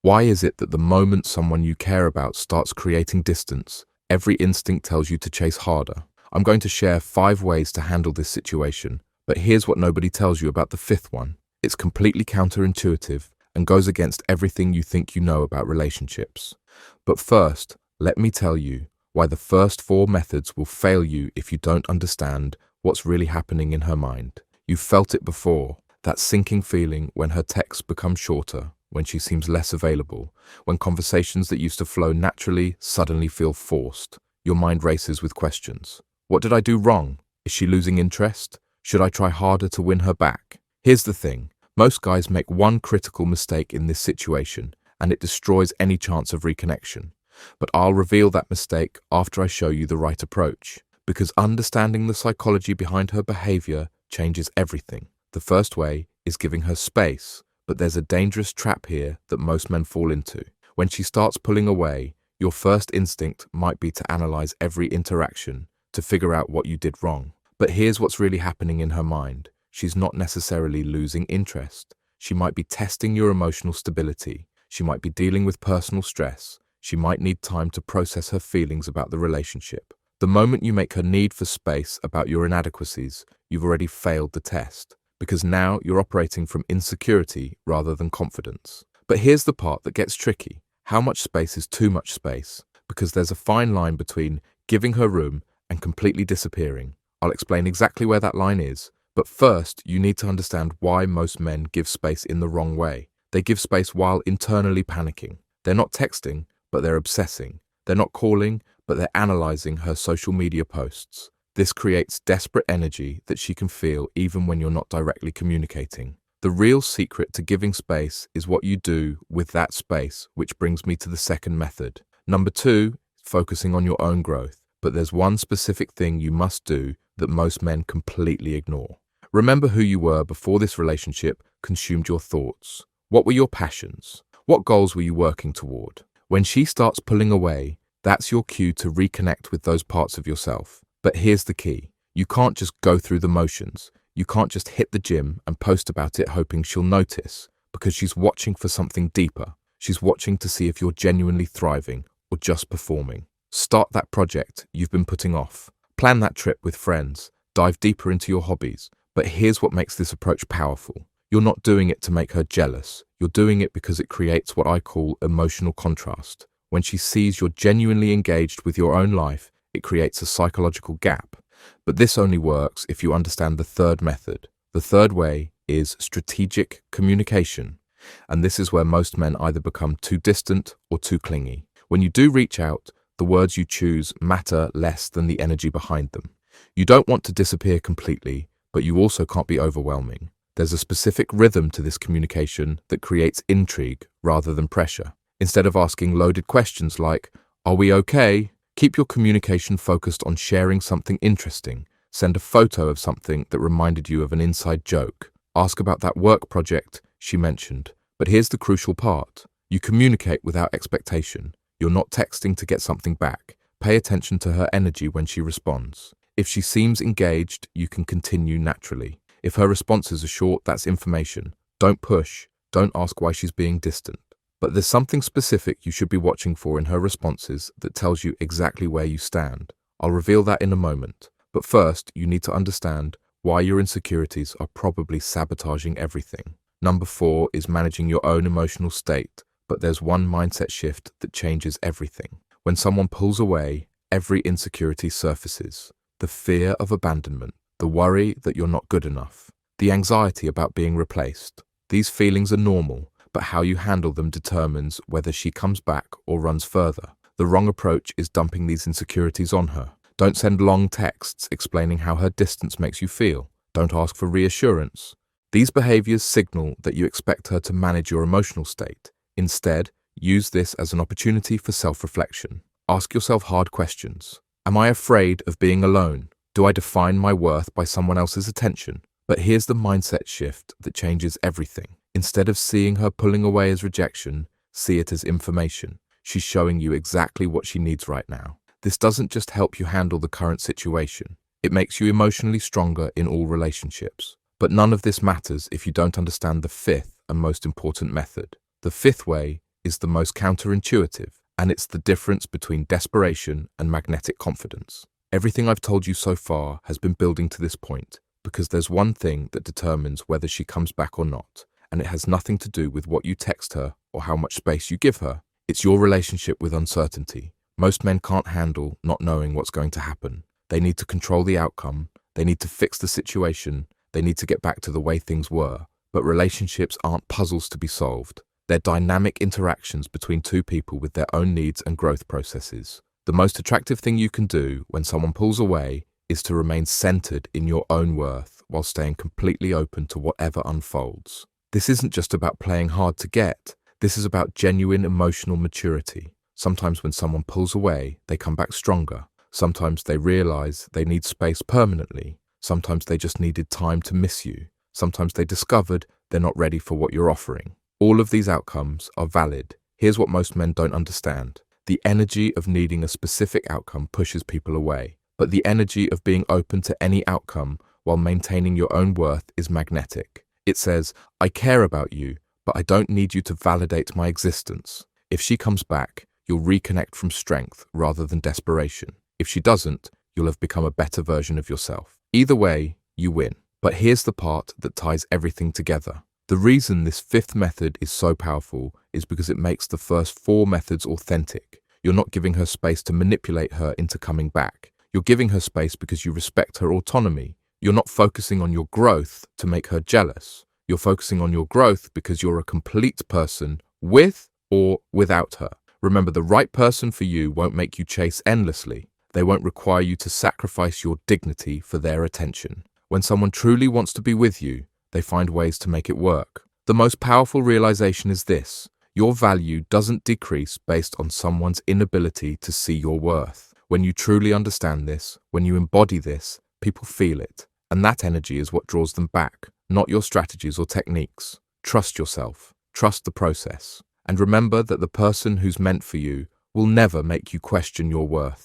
Why is it that the moment someone you care about starts creating distance, every instinct tells you to chase harder? I'm going to share 5 ways to handle this situation, but here's what nobody tells you about the 5th one. It's completely counterintuitive and goes against everything you think you know about relationships. But first, let me tell you why the first 4 methods will fail you if you don't understand what's really happening in her mind. You've felt it before, that sinking feeling when her texts become shorter, when she seems less available, when conversations that used to flow naturally suddenly feel forced. Your mind races with questions. What did I do wrong? Is she losing interest? Should I try harder to win her back? Here's the thing. Most guys make one critical mistake in this situation, and it destroys any chance of reconnection. But I'll reveal that mistake after I show you the right approach, because understanding the psychology behind her behavior changes everything. The first way is giving her space. But there's a dangerous trap here that most men fall into. When she starts pulling away, your first instinct might be to analyze every interaction, to figure out what you did wrong. But here's what's really happening in her mind. She's not necessarily losing interest. She might be testing your emotional stability. She might be dealing with personal stress. She might need time to process her feelings about the relationship. The moment you make her need for space about your inadequacies, you've already failed the test. Because now you're operating from insecurity rather than confidence. But here's the part that gets tricky. How much space is too much space? Because there's a fine line between giving her room and completely disappearing. I'll explain exactly where that line is. But first, you need to understand why most men give space in the wrong way. They give space while internally panicking. They're not texting, but they're obsessing. They're not calling, but they're analyzing her social media posts. This creates desperate energy that she can feel even when you're not directly communicating. The real secret to giving space is what you do with that space, which brings me to the second method. Number 2, focusing on your own growth. But there's one specific thing you must do that most men completely ignore. Remember who you were before this relationship consumed your thoughts. What were your passions? What goals were you working toward? When she starts pulling away, that's your cue to reconnect with those parts of yourself. But here's the key. You can't just go through the motions. You can't just hit the gym and post about it hoping she'll notice, because she's watching for something deeper. She's watching to see if you're genuinely thriving or just performing. Start that project you've been putting off. Plan that trip with friends. Dive deeper into your hobbies. But here's what makes this approach powerful. You're not doing it to make her jealous. You're doing it because it creates what I call emotional contrast. When she sees you're genuinely engaged with your own life, it creates a psychological gap. But this only works if you understand the third method. The third way is strategic communication. And this is where most men either become too distant or too clingy. When you do reach out, the words you choose matter less than the energy behind them. You don't want to disappear completely, but you also can't be overwhelming. There's a specific rhythm to this communication that creates intrigue rather than pressure. Instead of asking loaded questions like, "Are we okay?" Keep your communication focused on sharing something interesting. Send a photo of something that reminded you of an inside joke. Ask about that work project she mentioned. But here's the crucial part. You communicate without expectation. You're not texting to get something back. Pay attention to her energy when she responds. If she seems engaged, you can continue naturally. If her responses are short, that's information. Don't push. Don't ask why she's being distant. But there's something specific you should be watching for in her responses that tells you exactly where you stand. I'll reveal that in a moment. But first, you need to understand why your insecurities are probably sabotaging everything. Number 4 is managing your own emotional state. But there's one mindset shift that changes everything. When someone pulls away, every insecurity surfaces. The fear of abandonment, the worry that you're not good enough, the anxiety about being replaced. These feelings are normal, but how you handle them determines whether she comes back or runs further. The wrong approach is dumping these insecurities on her. Don't send long texts explaining how her distance makes you feel. Don't ask for reassurance. These behaviors signal that you expect her to manage your emotional state. Instead, use this as an opportunity for self-reflection. Ask yourself hard questions. Am I afraid of being alone? Do I define my worth by someone else's attention? But here's the mindset shift that changes everything. Instead of seeing her pulling away as rejection, see it as information. She's showing you exactly what she needs right now. This doesn't just help you handle the current situation. It makes you emotionally stronger in all relationships. But none of this matters if you don't understand the 5th and most important method. The 5th way is the most counterintuitive, and it's the difference between desperation and magnetic confidence. Everything I've told you so far has been building to this point, because there's one thing that determines whether she comes back or not, and it has nothing to do with what you text her or how much space you give her. It's your relationship with uncertainty. Most men can't handle not knowing what's going to happen. They need to control the outcome, they need to fix the situation, they need to get back to the way things were. But relationships aren't puzzles to be solved. They're dynamic interactions between two people with their own needs and growth processes. The most attractive thing you can do when someone pulls away is to remain centered in your own worth while staying completely open to whatever unfolds. This isn't just about playing hard to get. This is about genuine emotional maturity. Sometimes when someone pulls away, they come back stronger. Sometimes they realize they need space permanently. Sometimes they just needed time to miss you. Sometimes they discovered they're not ready for what you're offering. All of these outcomes are valid. Here's what most men don't understand. The energy of needing a specific outcome pushes people away, but the energy of being open to any outcome while maintaining your own worth is magnetic. It says, I care about you, but I don't need you to validate my existence. If she comes back, you'll reconnect from strength rather than desperation. If she doesn't, you'll have become a better version of yourself. Either way, you win. But here's the part that ties everything together. The reason this fifth method is so powerful is because it makes the first four methods authentic. You're not giving her space to manipulate her into coming back. You're giving her space because you respect her autonomy. You're not focusing on your growth to make her jealous. You're focusing on your growth because you're a complete person with or without her. Remember, the right person for you won't make you chase endlessly. They won't require you to sacrifice your dignity for their attention. When someone truly wants to be with you, they find ways to make it work. The most powerful realization is this: your value doesn't decrease based on someone's inability to see your worth. When you truly understand this, when you embody this, people feel it. And that energy is what draws them back, not your strategies or techniques. Trust yourself. Trust the process. And remember that the person who's meant for you will never make you question your worth.